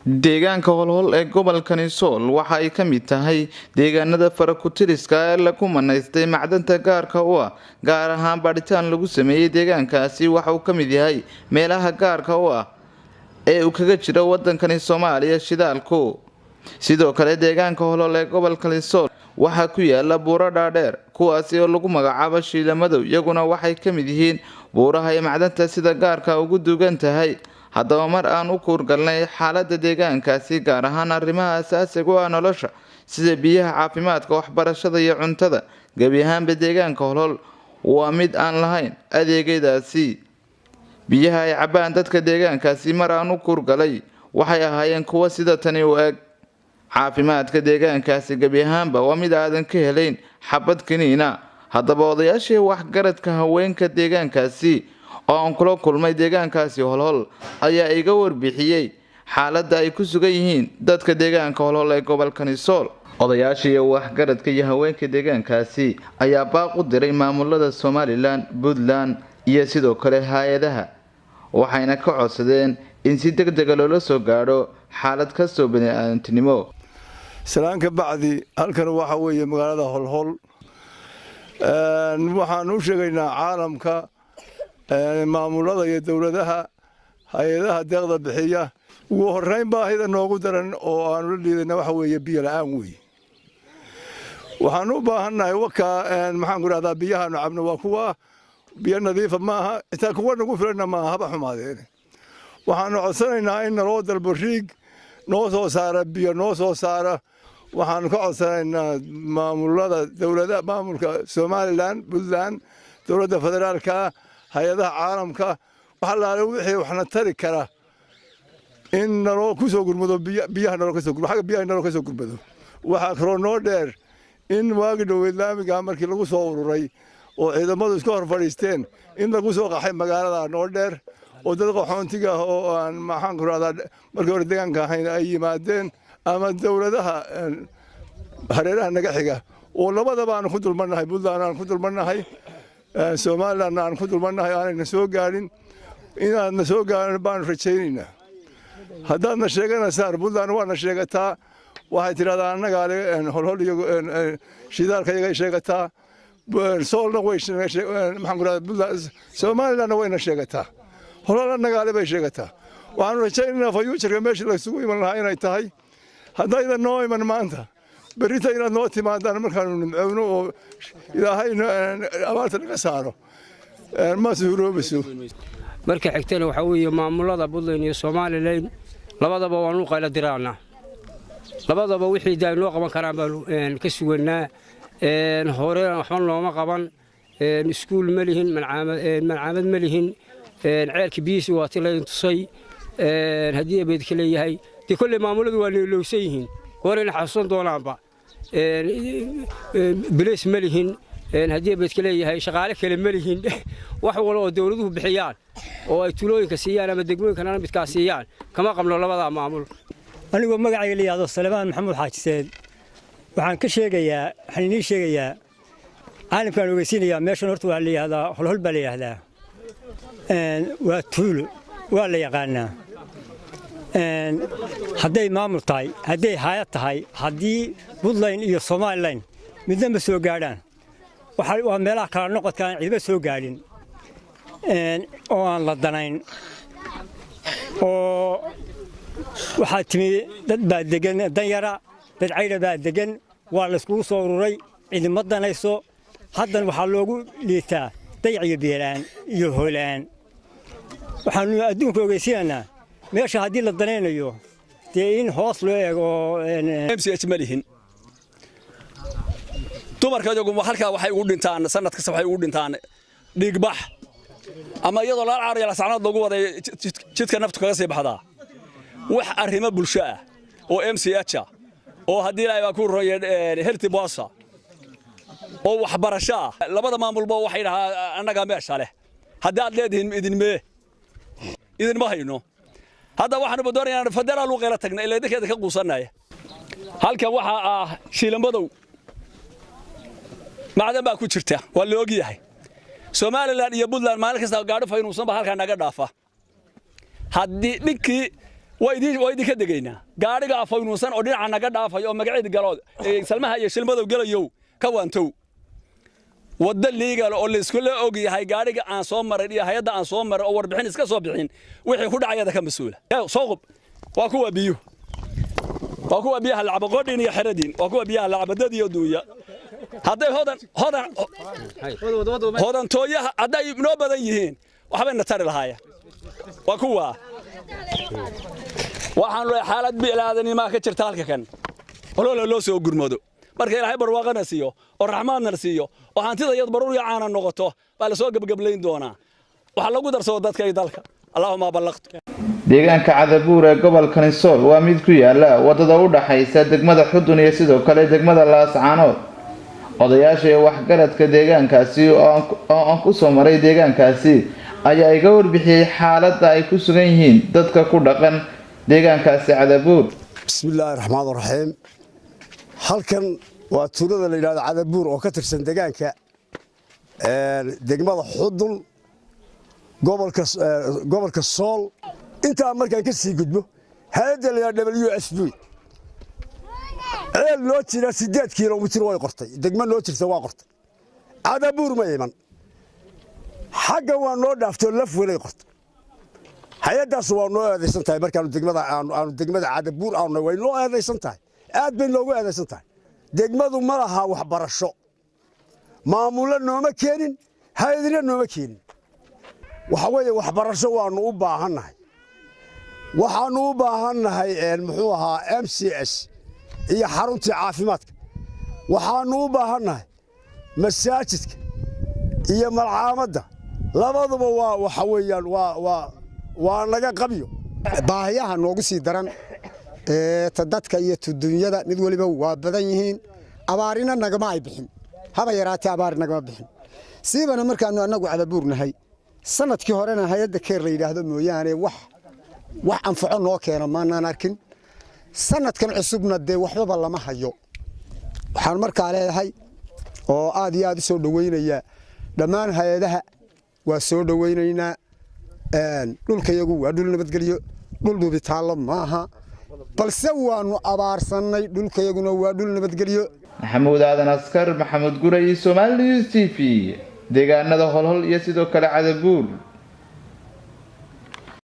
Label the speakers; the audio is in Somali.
Speaker 1: deegaanka Holhol ee gobolka Sool waxa ay ka mid tahay deegaanada farakutiriska ee lagu manaystay macdanta gaarka u ah gaar ahaan baaritaan lagu sameeyay deegaankaasi waxa uu ka mid yahay meelaha gaarka u ah ee uu kaga jiro wadankan Soomaaliya Shidaalku sidoo kale deegaanka Holhol ee gobolka Sool waxa ku yaala buuro dhaadheer kuwaas oo lagu magacaabo shiilamadow iyaguna waxay ka mid yihiin buuraha ee macdanta sida gaarka ugu duugan tahay haddaba mar aan u kuurgalnay xaaladda deegaankaasi gaar ahaan arrimaha asaasiga ah nolosha sida biyaha caafimaadka waxbarashada iyo cuntada gabi ahaanba deegaanka Holhol waa mid aan lahayn adeegyadaasi biyaha ay cabaan dadka deegaankaasi mar aan u kuurgalay waxay ahaayeen kuwa sida tani u eg caafimaadka deegaankaasi gabi ahaanba waa mid aadan ka helayn xabad kiniina haddaba odayaashii waxgaradka haweenka deegaankaasi oo aan kula kulmay deegaankaasi Holhol ayaa iga warbixiyay xaaladda ay ku sugan yihiin dadka deegaanka Holhol ee gobolka Sool odayaashii waxgaradka iyo haweenka deegaankaasi ayaa baaq u diray maamulada Somaliland Puntland iyo sidoo kale hay'adaha waxayna ka codsadeen in si degdeg ah loo soo gaaro xaalad ka soo bini'aadantinimo
Speaker 2: salaanka bacdi halkan waxa weeye magaalada Holhol waxaan u sheegaynaa caalamka maamulada iyo dawladaha hay'adaha deeqda bixiya ugu horeyn baahida noogu daran oo aan la liidana waxa weeye biyo la'aan weey waxaan u baahanahay maxaan ku raahdaa biyaha cabno waa kuwa biyo nadiif ma aha inta kuwa nagu filan ma aha xumaadeen waxaan codsanaynaa in loo dalbo riig noo soo saara biyo noo soo saara waxaan ka codsanaynaa maamulada dawladaha maamulka Somaliland Puntland dawladda federaalka hay'adaha caalamka waxa la wixii waxna tari kara in naloo ku soo gurmado biyaha naloo ka soo gurmado xaga biyaha naloo ka soo gurmado waxa karo noo dheer in waagi dhow islaamiga markii lagu soo ururay oo ciidamadu iska hor fadhiisteen in lagu soo qaxay magaalada noo dheer oo dad qaxoontiga oo aan maxaan ku raahdaa markii hore deegaanka ahayn ay yimaadeen ama dawladaha hareeraha naga xiga oo labadaba aan ku dulmanahay Puntland aan ku dulmanahay Somaliland aan ku dulmanahay aan soo gaarin inaan soo gaarin baan rajaynayna haddana sheegana saar Puntland waana sheegataa waxay tiraahdaa annaga Holhol iyo Shidaalka iyaga sheegataa Soolna way maxaan ku raahdaa Puntland Somaliland wayna sheegataa Holhol annaga bay sheegataa waxaan rajaynaynaa future meesha la isugu iman lahaa inay tahay haddayda noo iman maanta berita inaad noo timaadaan markaanu nimcowno oo ilaahay abaarta naga saaro ma suuroobayso
Speaker 3: marka xigtana waxa weeye maamulada Puntland iyo Somaliland labadaba waan u qayla diraana labadaba wixii day loo qaban karaan baan ka suganaa hore waxba looma qaban iskuul ma lihin malcaamad ma lihin ceelka biisi waa tilayn tusay hadii beed kale yahay di kulli maamuladu waa leelowsan yihiin warina xasuusan doonaanba bilis ma lihin hadii beed kale yahay shaqaale kale ma lihin wax wala oo dawladuhu bixiyaan oo ay tulooyinka siiyaan ama degmooyinka midka siiyaan kama qabno labada maamul
Speaker 4: anigu magacayga liyaado Salmaan Maxamuud Xaajiseed waxaan ka sheegayaa caalamkan ogeysiinaya meeshan horta waa liyaada Holhol baa liyaada waa tuulo waa la yaqaanaa hadday maamul tahay hadday hay'ad tahay haddii Puntland iyo Somaliland midnaba soo gaadhaan waa meelaha kala noqodka aan ciidba soo gaadhin oo aan la danayn oo waxaa timi dad baa degan danyara dad cayda baa degan waa la iskugu soo ururay ciidamada danayso haddana waxaa loogu liitaa dayaciyo biyalaan iyo hoolaan waxaanu adduunka ogeysiinaynaa meesha haddii la danaynayo dee in hoos loo eego
Speaker 5: MCH malihin dumarka iyagu halka waxay ugu dhintaan sanad kasta waxay ugu dhintaan dhigbax ama iyadoo la caariyo la sacnad lagu waday jidka naftu kaga sii baxdaa wax arrimo bulsho ah oo MCH oo haddii ay ku royeen healthy bossa oo waxbarasho labada maamulba waxay dhahaa annaga meesha leh haddii aad leedihiin idin ma hayno hadda waxaanu doonaynaa federal u qeyla tagna ilaa dadkeeda ka quusanaya halka waxa shiilamadow macdan baa ku jirta waa la og yahay Somaliland iyo Puntland maalin kasta gaadho faynuusan ba halka naga dhaafa haddii ninkii ويدي كدقينا قارق أفاينوسان أو دينا نقد أفاي أو مقعد قالوا سلمها يشيل ماذا قالوا يو كوانتو ودل لي قالوا اللي سكول أوجي هاي قارق عن صومر دي هاي ده عن صومر أو 40 إسكا صوبحين وحي خد عيادة كم مسؤولة صوب وأكو أبيه وأكو أبيه اللعب قدين يا حردين وأكو أبيه اللعب ددي يدويا هذا هذا تويا هذا يبنوا بديهين وحبنا نتر الهاية وأكو waxaan loo xaalad biilaadani ma ka jirta halka kan loo soo gurmado marka ilaahay barwaaqana siiyo oo raxmaadna siiyo oo hantida yad baruur yaana noqoto baa la soo gabagableyn doonaa waxa lagu darsado dadka ay dalka Allahumma ballaqtu
Speaker 1: deegaanka Cadabuur ee gobolka Sool waa mid ku yaala wadada u dhaxaysa degmada Xudun iyo sidoo kale degmada Laascaanood odayaasha waxgaradka deegaankaasi oo ku soo maray deegaankaasi ayaa iga warbixiyay xaaladda ay ku sugan yihiin dadka ku dhaqan deegaankaasi Cadabuur.
Speaker 6: Bismillahir Rahmaanir Rahiim. Halkan waa tuulada la yiraahdo Cadabuur oo ka tirsan deegaanka degmada Xudun gobolka Sool inta markaan ka sii gudbo hay'adda la yiraahdo WSB loo jira 8 kiiloomitir way qortay degmada loo jirta waa qortay Cadabuur ma iman xagga waa noo dhaafto laf weelay qortay hay'adaas waa noo aadaysan tahay markaan degmada Cadabuur aan way noo aadaysan tahay aad bay loogu aadaysan tahay degmadu ma laha wax barasho maamulna nooma keenin hay'adina nooma keenin waxa weeye wax barasho waanu u baahanahay waxaanu u baahanahay muxuu ahaa MCS iyo xarunta caafimaadka waxaanu u baahanahay masaajidka iyo malcaamadda labaduba waa waxa weeyaan waa naga qabiyo baahiyaha noogu sii daran dadka iyo dunyada mid waliba waa badan yihiin abaarina nagama ay bixin haba yaraatay abaar nagama bixin siibana markaanu anagu Cadabuurnahay sanadkii horena hay'adda keer la yiraahdo mooyaane wax anfaco noo keena maanaan arkin sanadkan cusubna de waxba lama hayo waxaan markaa leeyahay oo aad iyo aad u soo dhaweynaya dhammaan hay'adaha waa soo dhaweynaynaa dhulkayagu waa dhul nabadgelyo dhul dhubitaalo maaha balse waanu abaarsanay dhulkayaguna waa dhul nabadgelyo
Speaker 1: Maxamuud Aadan Askar Maxamuud Guray Soomaali TV deegaanada Holhol iyo sidoo kale Cadabuur